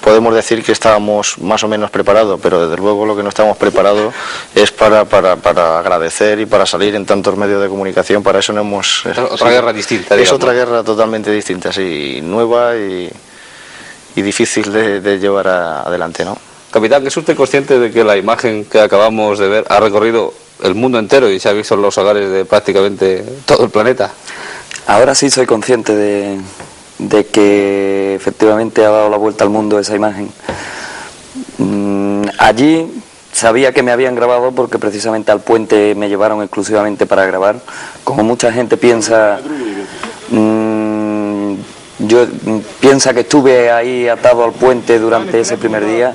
podemos decir que estábamos más o menos preparados, pero desde luego lo que no estamos preparados es para agradecer y para salir en tantos medios de comunicación. Para eso no hemos... Otra guerra distinta, es digamos. otra guerra totalmente distinta, sí, nueva y difícil de llevar adelante, ¿no? Capitán, ¿es usted consciente de que la imagen que acabamos de ver ha recorrido el mundo entero y se ha visto en los hogares de prácticamente todo el planeta? Ahora sí soy consciente de que efectivamente ha dado la vuelta al mundo esa imagen. Allí sabía que me habían grabado porque precisamente al puente me llevaron exclusivamente para grabar. Como mucha gente piensa, piensa que estuve ahí atado al puente durante ese primer día.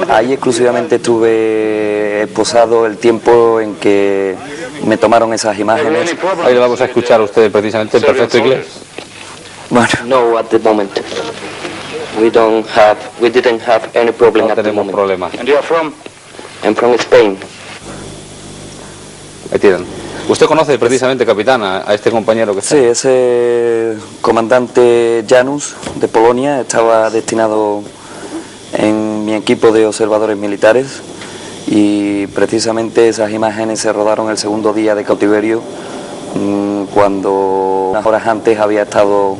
Ahí exclusivamente estuve esposado el tiempo en que me tomaron esas imágenes. Ahí le vamos a escuchar a usted precisamente en perfecto inglés. Bueno, No, at the moment. We didn't have any problem No at the tenemos moment. problema. And you are from? I'm from Spain. Ahí tienen. ¿Usted conoce precisamente, capitán, a este compañero que está? sí, ese comandante Janus de Polonia estaba destinado en mi equipo de observadores militares y precisamente esas imágenes se rodaron el segundo día de cautiverio, cuando unas horas antes había estado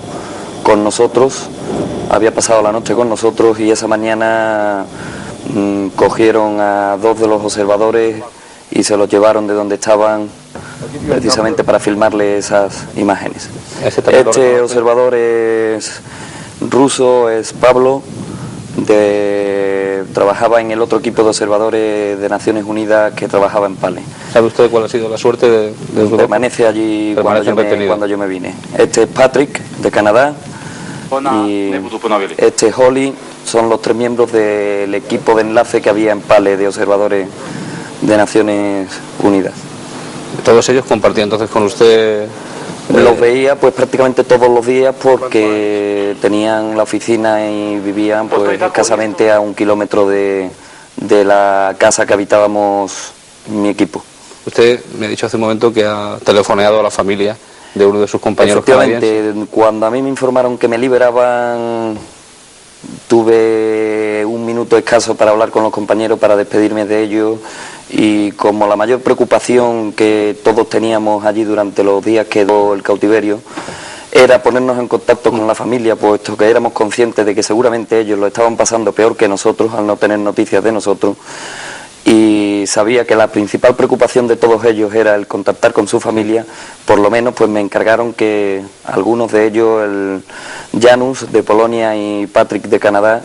con nosotros, había pasado la noche con nosotros y esa mañana cogieron a 2 de los observadores y se los llevaron de donde estaban precisamente para filmarle esas imágenes. Este observador es ruso, es Pablo, trabajaba en el otro equipo de observadores de Naciones Unidas que trabajaba en Pale. ¿Sabe usted cuál ha sido la suerte de Permanece allí cuando yo me vine. Este es Patrick, de Canadá, y este es Holly. Son los 3 miembros del equipo de enlace que había en Pale de observadores de Naciones Unidas. Todos ellos compartían entonces con usted... Los veía pues prácticamente todos los días porque tenían la oficina y vivían pues escasamente a 1 kilómetro de la casa que habitábamos mi equipo. Usted me ha dicho hace un momento que ha telefoneado a la familia de uno de sus compañeros Efectivamente, canadienses. cuando a mí me informaron que me liberaban, tuve 1 minuto escaso para hablar con los compañeros, para despedirme de ellos, y como la mayor preocupación que todos teníamos allí durante los días que duró el cautiverio era ponernos en contacto con la familia, puesto que éramos conscientes de que seguramente ellos lo estaban pasando peor que nosotros al no tener noticias de nosotros, y sabía que la principal preocupación de todos ellos era el contactar con su familia. Por lo menos pues me encargaron que algunos de ellos, el Janus de Polonia y Patrick de Canadá,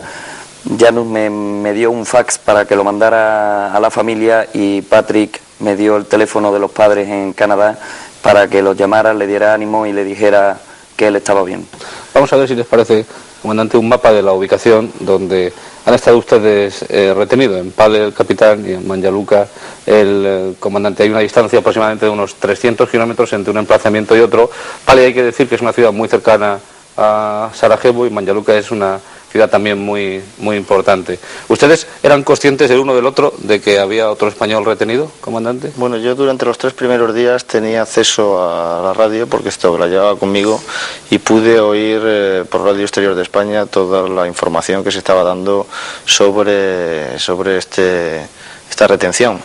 Janus me dio un fax para que lo mandara a la familia y Patrick me dio el teléfono de los padres en Canadá para que los llamara, le diera ánimo y le dijera que él estaba bien. Vamos a ver si les parece, comandante, un mapa de la ubicación donde han estado ustedes retenidos. En Pale el capitán y en Manjaluka el comandante. Hay una distancia aproximadamente de unos 300 kilómetros entre un emplazamiento y otro. Pale, hay que decir que es una ciudad muy cercana a Sarajevo, y Manjaluka es una ciudad también muy importante. ¿Ustedes eran conscientes el uno del otro de que había otro español retenido, comandante? Bueno, yo durante los 3 primeros días tenía acceso a la radio, porque esto la llevaba conmigo, y pude oír por Radio Exterior de España toda la información que se estaba dando sobre esta retención.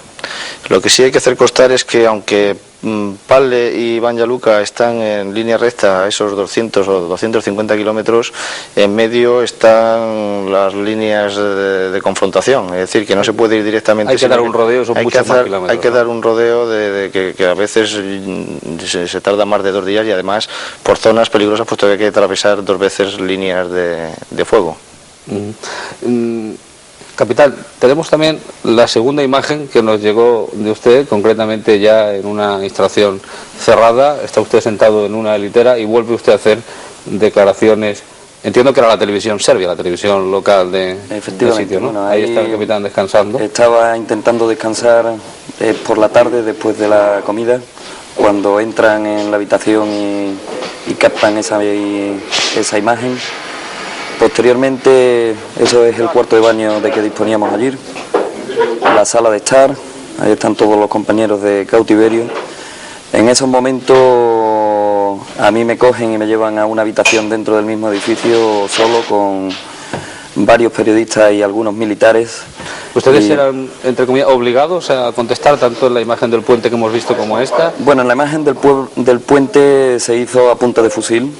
Lo que sí hay que hacer constar es que aunque Pale y Manjaluka están en línea recta a esos 200 o 250 kilómetros, en medio están las líneas de confrontación, es decir, que no se puede ir directamente. Hay que dar un rodeo, son muchos más kilómetros. Hay que dar un rodeo que a veces se tarda más de 2 días, y además por zonas peligrosas, puesto que hay que atravesar 2 veces líneas de fuego. Capitán, tenemos también la segunda imagen que nos llegó de usted, concretamente ya en una instalación cerrada. Está usted sentado en una litera y vuelve usted a hacer declaraciones. Entiendo que era la televisión serbia, la televisión local del sitio, ¿no? Bueno, ahí está el capitán descansando. Estaba intentando descansar por la tarde, después de la comida, cuando entran en la habitación y captan esa imagen. Posteriormente, eso es el cuarto de baño de que disponíamos ayer, la sala de estar, ahí están todos los compañeros de cautiverio. En esos momentos a mí me cogen y me llevan a una habitación dentro del mismo edificio, solo con varios periodistas y algunos militares. ¿Ustedes eran, entre comillas, obligados a contestar tanto en la imagen del puente que hemos visto como esta? Bueno, en la imagen del puente se hizo a punta de fusil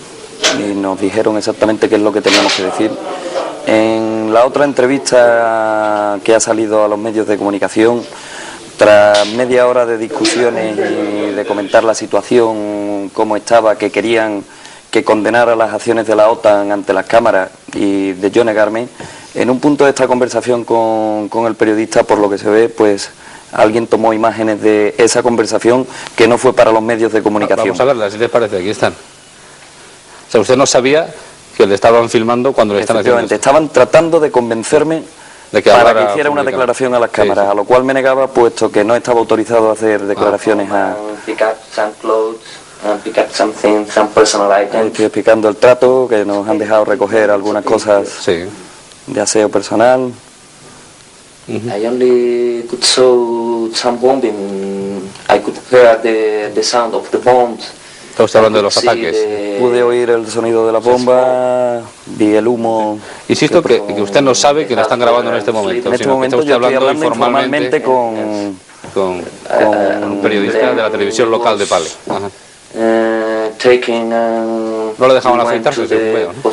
y nos dijeron exactamente qué es lo que teníamos que decir. En la otra entrevista que ha salido a los medios de comunicación, tras media hora de discusiones y de comentar la situación, cómo estaba, que querían que condenara las acciones de la OTAN ante las cámaras y de yo negarme, en un punto de esta conversación con el periodista, por lo que se ve, pues alguien tomó imágenes de esa conversación que no fue para los medios de comunicación. Vamos a verlas, si les parece, aquí están. O sea, usted no sabía que le estaban filmando cuando le están haciendo esto. Estaban tratando de convencerme de que para que hiciera una declaración a las cámaras, sí. A lo cual me negaba, puesto que no estaba autorizado a hacer declaraciones Estoy explicando el trato, que nos han dejado recoger algunas cosas de aseo personal. I only could saw some bombing. I could hear the sound of the bombs. Está usted hablando de los ataques. Pude oír el sonido de la bomba, vi el humo. Insisto que usted no sabe que lo están grabando en este momento. En este momento yo estoy hablando informalmente con un periodista de la televisión local de Pale. Ajá. No le dejaban afeitarse, veo, ¿no?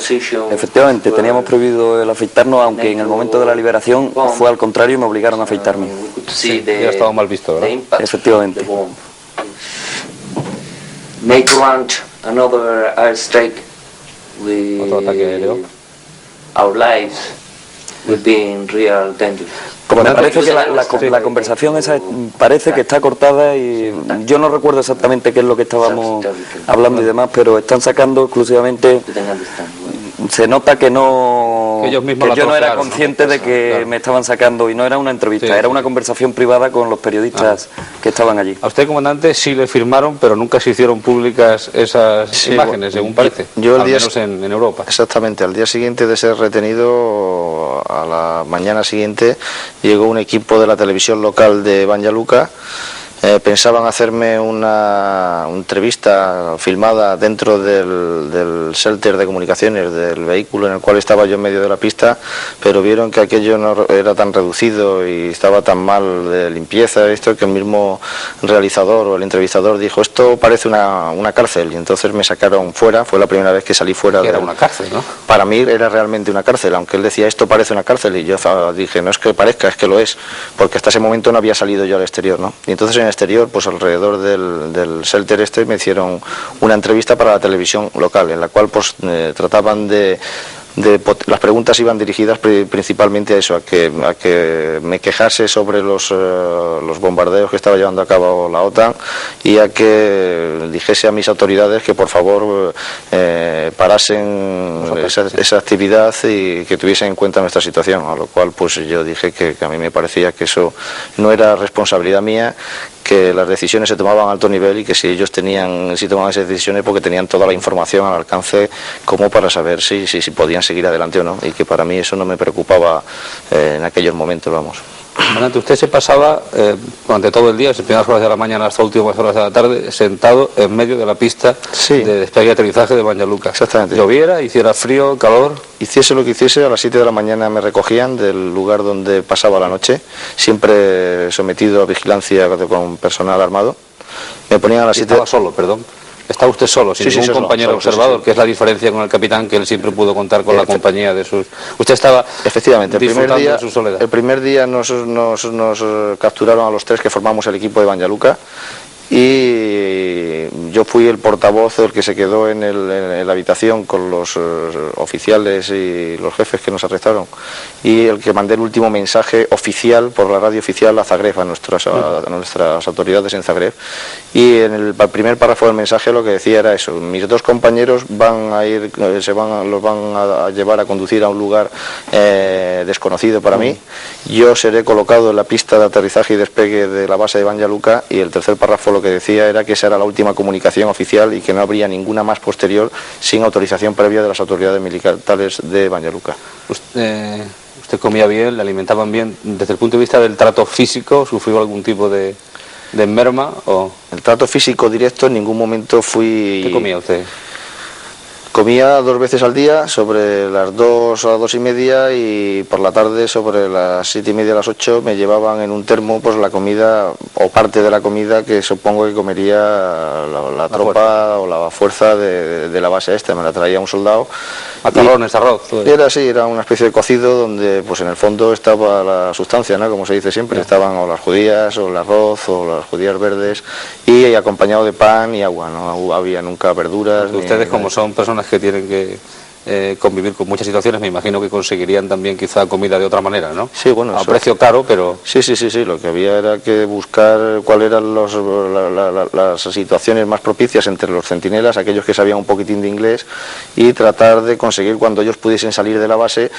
Efectivamente, teníamos prohibido el afeitarnos, aunque en el momento de la liberación fue al contrario y me obligaron a afeitarme. Sí, ya estaba mal visto, ¿verdad? Efectivamente. Otro ataque aéreo. Como me parece que la conversación esa parece que está cortada y yo no recuerdo exactamente qué es lo que estábamos hablando y demás, pero están sacando exclusivamente. Se nota que no, que yo no era consciente de que me estaban sacando y no era una entrevista, era una conversación privada con los periodistas que estaban allí. A usted, comandante, sí le firmaron, pero nunca se hicieron públicas esas imágenes, según parece, yo al menos en Europa. Exactamente, al día siguiente de ser retenido, a la mañana siguiente, llegó un equipo de la televisión local de Banja Luka. Pensaban hacerme una entrevista filmada dentro del shelter de comunicaciones del vehículo en el cual estaba yo en medio de la pista, pero vieron que aquello no era tan reducido y estaba tan mal de limpieza esto, que el mismo realizador o el entrevistador dijo: esto parece una cárcel, y entonces me sacaron fuera. Fue la primera vez que salí fuera. Era una cárcel, ¿no? Para mí era realmente una cárcel, aunque él decía esto parece una cárcel, y yo dije no es que parezca, es que lo es, porque hasta ese momento no había salido yo al exterior, ¿no? Y entonces en el exterior, pues alrededor del shelter me hicieron una entrevista para la televisión local, en la cual pues trataban las preguntas iban dirigidas principalmente a eso, a que me quejase sobre los bombardeos que estaba llevando a cabo la OTAN, y a que dijese a mis autoridades que por favor parasen esa actividad y que tuviesen en cuenta nuestra situación, a lo cual pues yo dije que a mí me parecía que eso no era responsabilidad mía, que las decisiones se tomaban a alto nivel y que si ellos tomaban esas decisiones porque tenían toda la información al alcance como para saber si podían seguir adelante o no, y que para mí eso no me preocupaba en aquellos momentos, vamos. Comandante, usted se pasaba durante todo el día, desde primeras horas de la mañana hasta últimas horas de la tarde, sentado en medio de la pista de despegue y aterrizaje de Banja Luka. Exactamente. Lloviera, hiciera frío, calor. Hiciese lo que hiciese, a las 7 de la mañana me recogían del lugar donde pasaba la noche, siempre sometido a vigilancia con personal armado. Me ponían a las 7. Estaba solo, perdón. Está usted solo, sin ningún compañero observador, que es la diferencia con el capitán, que él siempre pudo contar con la compañía de sus... Usted estaba efectivamente disfrutando de su soledad. El primer día nos capturaron a los 3 que formamos el equipo de Banja Luka, y yo fui el portavoz, el que se quedó en la habitación con los oficiales y los jefes que nos arrestaron, y el que mandé el último mensaje oficial por la radio oficial a Zagreb, a nuestras autoridades en Zagreb, y en el primer párrafo del mensaje lo que decía era eso: mis 2 compañeros los van a llevar a conducir a un lugar desconocido para mí, yo seré colocado en la pista de aterrizaje y despegue de la base de Banja Luka, y el tercer párrafo lo que decía era que esa era la última comunicación oficial y que no habría ninguna más posterior sin autorización previa de las autoridades militares de Banja Luka. ¿Usted comía bien, le alimentaban bien? Desde el punto de vista del trato físico, ¿sufrió algún tipo de merma? O... El trato físico directo en ningún momento fui... ¿Qué comía usted? Comía 2 veces al día, sobre las 2 a las 2:30, y por la tarde sobre las 7:30 a las 8 me llevaban en un termo pues la comida o parte de la comida que supongo que comería la tropa o la fuerza de la base esta. Me la traía un soldado. Macarrones, arroz. Era así, era una especie de cocido donde pues en el fondo estaba la sustancia, ¿no? Como se dice siempre, estaban o las judías o el arroz o las judías verdes, y acompañado de pan y agua, no había nunca verduras. Ustedes, como son personas que tienen que convivir con muchas situaciones, me imagino que conseguirían también quizá comida de otra manera, ¿no? Sí, bueno, a precio caro, pero... Sí, lo que había era que buscar cuáles eran las situaciones más propicias entre los centinelas, aquellos que sabían un poquitín de inglés, y tratar de conseguir, cuando ellos pudiesen salir de la base,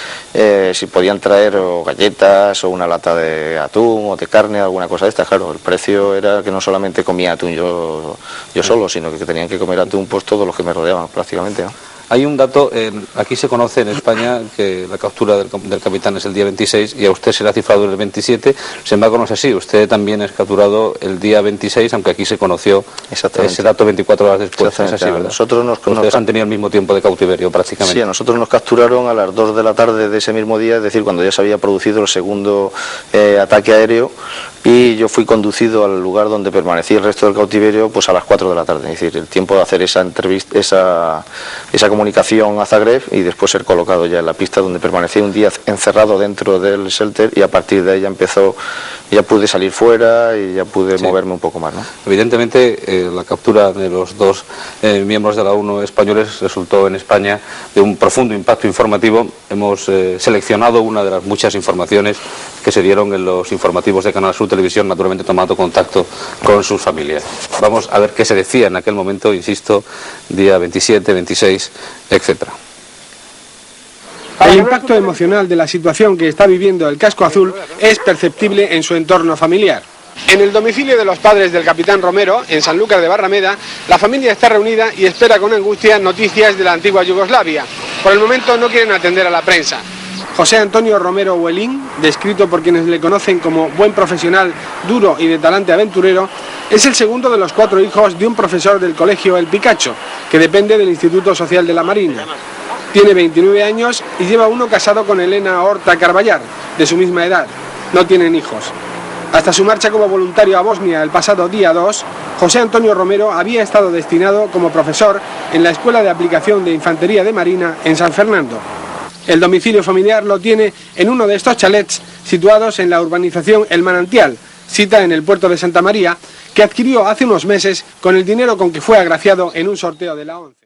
si podían traer o galletas o una lata de atún o de carne, alguna cosa de esta. Claro, el precio era que no solamente comía atún yo solo, sino que tenían que comer atún pues todos los que me rodeaban prácticamente, ¿no? Hay un dato, aquí se conoce en España que la captura del capitán es el día 26 y a usted se le ha cifrado el 27, sin embargo no es así, usted también es capturado el día 26, aunque aquí se conoció ese dato 24 horas después, es así, ¿verdad? Ustedes han tenido el mismo tiempo de cautiverio prácticamente. Sí, a nosotros nos capturaron a las 2 de la tarde de ese mismo día, es decir, cuando ya se había producido el segundo ataque aéreo, y yo fui conducido al lugar donde permanecí el resto del cautiverio pues a las 4 de la tarde, es decir, el tiempo de hacer esa entrevista, esa comunicación a Zagreb, y después ser colocado ya en la pista, donde permanecí un día encerrado dentro del shelter, y a partir de ahí ya pude salir fuera y ya pude moverme un poco más, ¿no? Evidentemente la captura de los 2 miembros de la ONU españoles resultó en España de un profundo impacto informativo. Hemos seleccionado una de las muchas informaciones que se dieron en los informativos de Canal Sur Televisión, naturalmente tomando contacto con sus familias. Vamos a ver qué se decía en aquel momento, insisto, día 27, 26, etcétera. El impacto emocional de la situación que está viviendo el casco azul es perceptible en su entorno familiar. En el domicilio de los padres del capitán Romero, en Sanlúcar de Barrameda, la familia está reunida y espera con angustia noticias de la antigua Yugoslavia. Por el momento no quieren atender a la prensa. José Antonio Romero Huelín, descrito por quienes le conocen como buen profesional, duro y de talante aventurero, es el segundo de los 4 hijos de un profesor del colegio El Picacho, que depende del Instituto Social de la Marina. Tiene 29 años y lleva uno casado con Elena Horta Carballar, de su misma edad. No tienen hijos. Hasta su marcha como voluntario a Bosnia el pasado día 2, José Antonio Romero había estado destinado como profesor en la Escuela de Aplicación de Infantería de Marina en San Fernando. El domicilio familiar lo tiene en uno de estos chalets situados en la urbanización El Manantial, cita en el puerto de Santa María, que adquirió hace unos meses con el dinero con que fue agraciado en un sorteo de la ONCE.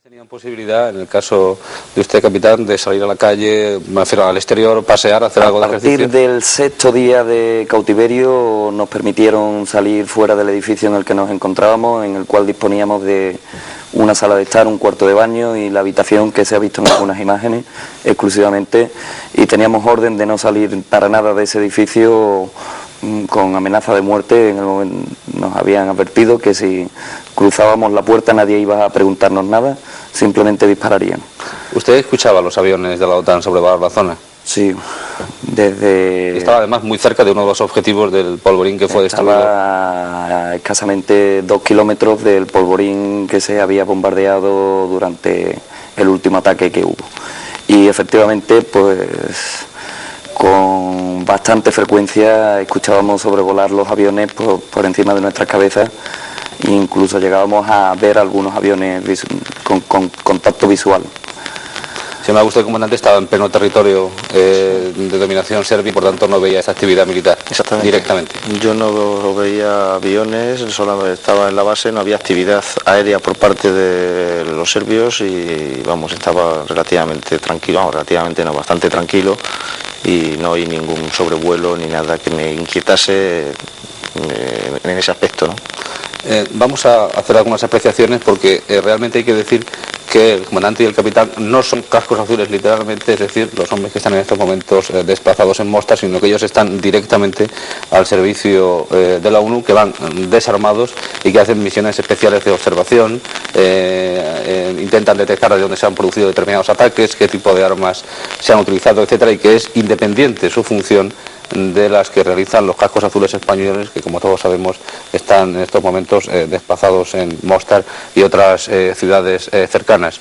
¿Tenían posibilidad, en el caso de usted, capitán, de salir a la calle, al exterior, pasear, hacer algo de ejercicio? A partir del 6.º día de cautiverio nos permitieron salir fuera del edificio en el que nos encontrábamos, en el cual disponíamos de una sala de estar, un cuarto de baño y la habitación que se ha visto en algunas imágenes exclusivamente, y teníamos orden de no salir para nada de ese edificio con amenaza de muerte. En el momento nos habían advertido que si cruzábamos la puerta nadie iba a preguntarnos nada, simplemente dispararían. ¿Usted escuchaba los aviones de la OTAN sobrevolar la zona? Sí, desde... Estaba además muy cerca de uno de los objetivos del polvorín que fue destruido. Estaba a escasamente 2 kilómetros del polvorín que se había bombardeado durante el último ataque que hubo. Y efectivamente, pues con bastante frecuencia escuchábamos sobrevolar los aviones por encima de nuestras cabezas. Incluso llegábamos a ver algunos aviones con contacto visual. Sin embargo, usted, comandante, estaba en pleno territorio de dominación serbia y por tanto no veía esa actividad militar directamente. Yo no veía aviones, solo estaba en la base, no había actividad aérea por parte de los serbios y vamos, estaba relativamente tranquilo, relativamente no, bastante tranquilo, y no hay ningún sobrevuelo ni nada que me inquietase en ese aspecto, ¿no? Vamos a hacer algunas apreciaciones porque realmente hay que decir que el comandante y el capitán no son cascos azules literalmente, es decir, los hombres que están en estos momentos desplazados en Mostar, sino que ellos están directamente al servicio de la ONU, que van desarmados y que hacen misiones especiales de observación, intentan detectar de dónde se han producido determinados ataques, qué tipo de armas se han utilizado, etcétera, y que es independiente su función de las que realizan los cascos azules españoles, que como todos sabemos están en estos momentos desplazados en Mostar y otras ciudades cercanas.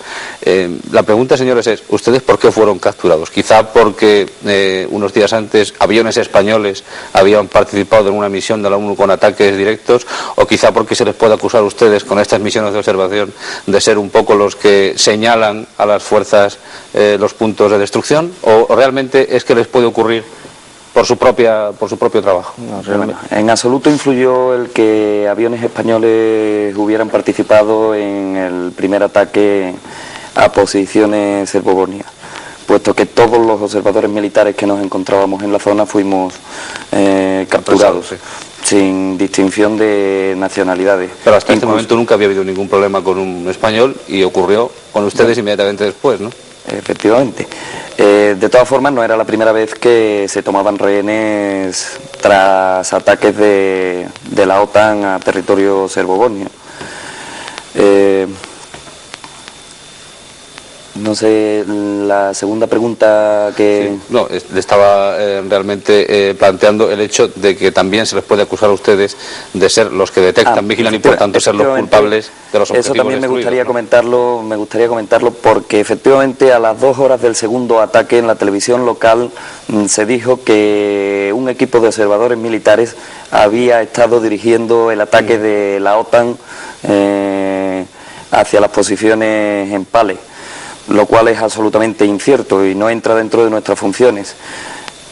La pregunta, señores, es: ¿ustedes por qué fueron capturados? Quizá porque unos días antes aviones españoles habían participado en una misión de la ONU con ataques directos, o quizá porque se les puede acusar a ustedes con estas misiones de observación de ser un poco los que señalan a las fuerzas los puntos de destrucción, o realmente es que les puede ocurrir por su propio trabajo. No, bueno, en absoluto influyó el que aviones españoles hubieran participado en el primer ataque a posiciones serbobosnias, puesto que todos los observadores militares que nos encontrábamos en la zona fuimos capturados, sí, sin distinción de nacionalidades. Pero hasta este momento nunca había habido ningún problema con un español, y ocurrió con ustedes inmediatamente después, ¿no? Efectivamente. De todas formas, no era la primera vez que se tomaban rehenes tras ataques de la OTAN a territorio serbobosnio. No sé, la segunda pregunta que... Sí, no, le estaba realmente planteando el hecho de que también se les puede acusar a ustedes de ser los que detectan, vigilan y por tanto ser los culpables de los objetivos. Eso también me gustaría ¿no? comentarlo porque efectivamente a las 2 horas del segundo ataque en la televisión local se dijo que un equipo de observadores militares había estado dirigiendo el ataque de la OTAN hacia las posiciones en Pale, lo cual es absolutamente incierto y no entra dentro de nuestras funciones,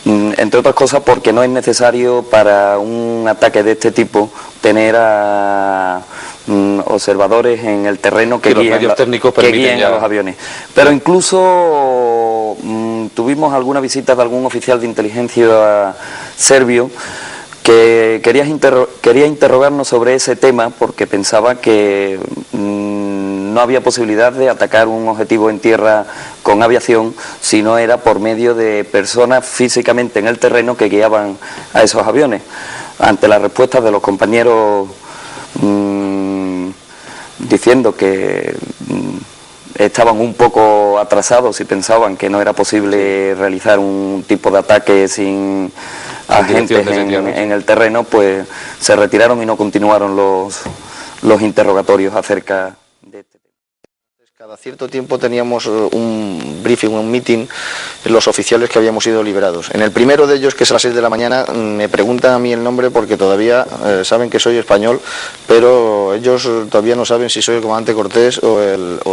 entre otras cosas porque no es necesario para un ataque de este tipo tener a observadores en el terreno que guíen a los aviones. Pero incluso tuvimos alguna visita de algún oficial de inteligencia serbio que quería interrogarnos sobre ese tema porque pensaba que no había posibilidad de atacar un objetivo en tierra con aviación si no era por medio de personas físicamente en el terreno que guiaban a esos aviones. Ante las respuestas de los compañeros diciendo que estaban un poco atrasados y pensaban que no era posible realizar un tipo de ataque sin agentes en el terreno, pues se retiraron y no continuaron los interrogatorios acerca de este tema. Cada cierto tiempo teníamos un briefing, un meeting, los oficiales que habíamos sido liberados. En el primero de ellos, que es a las 6 de la mañana, me preguntan a mí el nombre porque todavía saben que soy español, pero ellos todavía no saben si soy el comandante Cortés o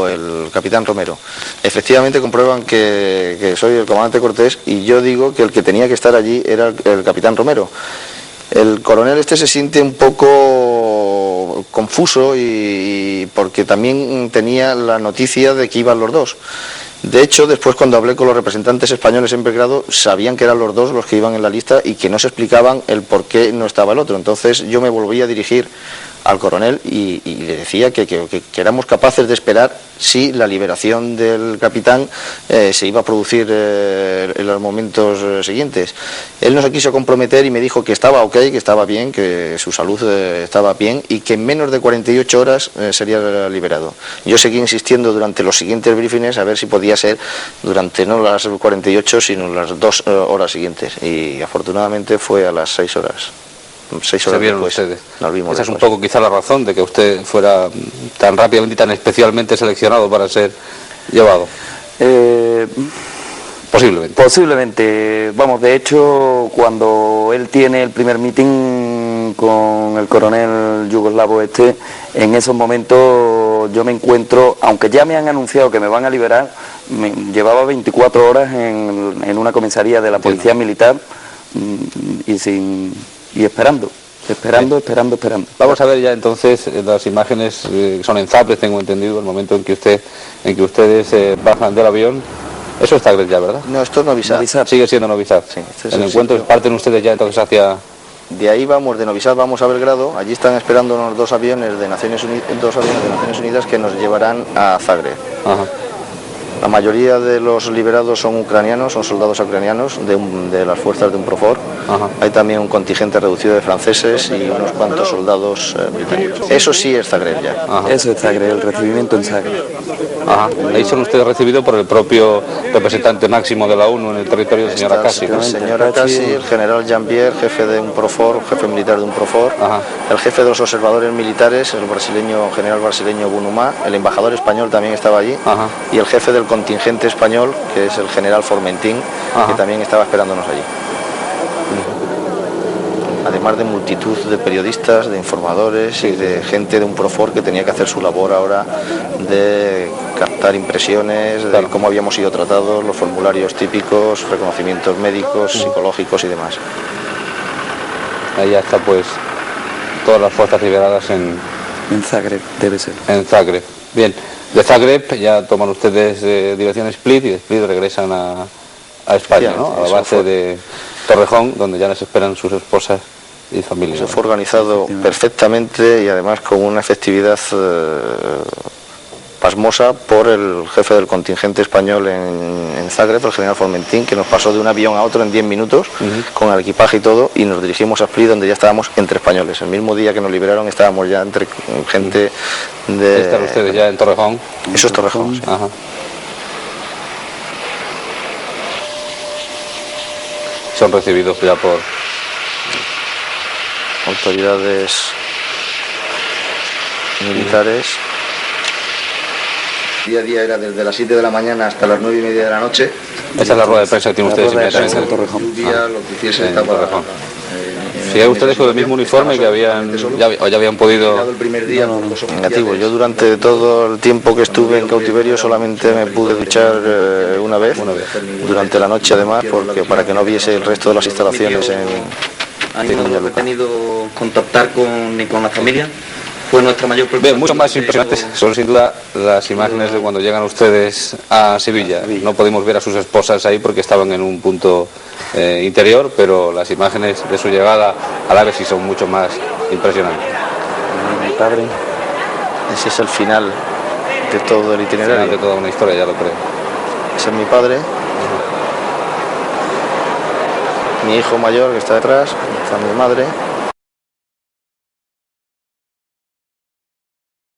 el capitán Romero. Efectivamente comprueban que soy el comandante Cortés y yo digo que el que tenía que estar allí era el capitán Romero. El coronel se siente un poco confuso y porque también tenía la noticia de que iban los dos. De hecho, después cuando hablé con los representantes españoles en Belgrado, sabían que eran los dos los que iban en la lista y que no se explicaban el por qué no estaba el otro. Entonces yo me volví a dirigir al coronel y le decía que éramos capaces de esperar si la liberación del capitán se iba a producir en los momentos siguientes. Él no se quiso comprometer y me dijo que estaba ok, que estaba bien, que su salud estaba bien y que en menos de 48 horas sería liberado. Yo seguí insistiendo durante los siguientes briefings a ver si podía ser durante no las 48 sino las 2 horas siguientes y afortunadamente fue a las 6 horas. 6 horas se vieron después, ustedes. Nos vimos Esa después. es un poco quizá la razón de que usted fuera tan rápidamente y tan especialmente seleccionado para ser llevado. Posiblemente. Vamos, de hecho, cuando él tiene el primer meeting con el coronel yugoslavo en esos momentos yo me encuentro, aunque ya me han anunciado que me van a liberar, llevaba 24 horas en una comisaría de la Policía Militar y esperando. Vamos a ver ya entonces las imágenes que son en Zaples, tengo entendido, el momento en que ustedes bajan del avión. Eso está ya, ¿verdad? No, esto es Novi Sad. Sigue siendo Novi Sad. Sí, este es el encuentro parten ustedes ya entonces hacia... De ahí vamos, de Novi Sad vamos a Belgrado. Allí están esperándonos dos aviones de Naciones Unidas que nos llevarán a Zagreb. Ajá. La mayoría de los liberados son ucranianos, son soldados ucranianos de las fuerzas de UNPROFOR. Ajá. Hay también un contingente reducido de franceses y unos cuantos soldados británicos. Eso sí es Zagreb ya. Ajá. Eso es Zagreb, el recibimiento en Zagreb. Ajá. Ahí son ustedes recibidos por el propio representante máximo de la ONU en el territorio, el señor Akasi, ¿no? El señor Akasi, el general Jean-Pierre, jefe de UNPROFOR, jefe militar de UNPROFOR, Ajá. el jefe de los observadores militares, el general brasileño Bunumá, el embajador español también estaba allí, Ajá. y el jefe del contingente español, que es el general Formentín, Ajá. que también estaba esperándonos allí. Además de multitud de periodistas, de informadores y de gente de UNPROFOR que tenía que hacer su labor ahora de captar impresiones, de Claro. cómo habíamos sido tratados, los formularios típicos, reconocimientos médicos, psicológicos y demás. Ahí ya está pues todas las fuerzas liberadas En Zagreb, debe ser. en Zagreb. Bien, de Zagreb ya toman ustedes dirección Split y de Split regresan a España, Sí, ¿no? A la eso base fue. de Torrejón, donde ya les esperan sus esposas y familia. Eso fue organizado perfectamente y además con una efectividad pasmosa por el jefe del contingente español en Zagreb, el general Formentín, que nos pasó de un avión a otro en 10 minutos con el equipaje y todo, y nos dirigimos a Split, donde ya estábamos entre españoles. El mismo día que nos liberaron estábamos ya entre gente de... Están ustedes ya en Torrejón. Eso es Torrejón, sí. Ajá. Son recibidos ya por... autoridades militares. Día a día era desde las 7 de la mañana hasta las 9:30 de la noche. Esa es la rueda de prensa que tienen La ustedes rueda de prensa inmediatamente. en Torrejón. Lluvia, lo que hiciese en estaba... Torrejón. Si hay ustedes con el mismo uniforme que habían ya habían podido... El primer día, negativo. Yo durante todo el tiempo que estuve en cautiverio solamente me pude duchar una vez, durante la noche además, porque para que no viese el resto de las instalaciones ¿Han tenido contactar con la familia? Fue nuestra mayor preocupación. Bien, mucho más impresionantes son sin duda las imágenes de cuando llegan ustedes a Sevilla. No pudimos ver a sus esposas ahí porque estaban en un punto interior, pero las imágenes de su llegada a la vez sí son mucho más impresionantes. Mi padre. Ese es el final de todo el Al final itinerario. de toda una historia, ya lo creo. Ese es mi padre. Mi hijo mayor que está detrás, está mi madre.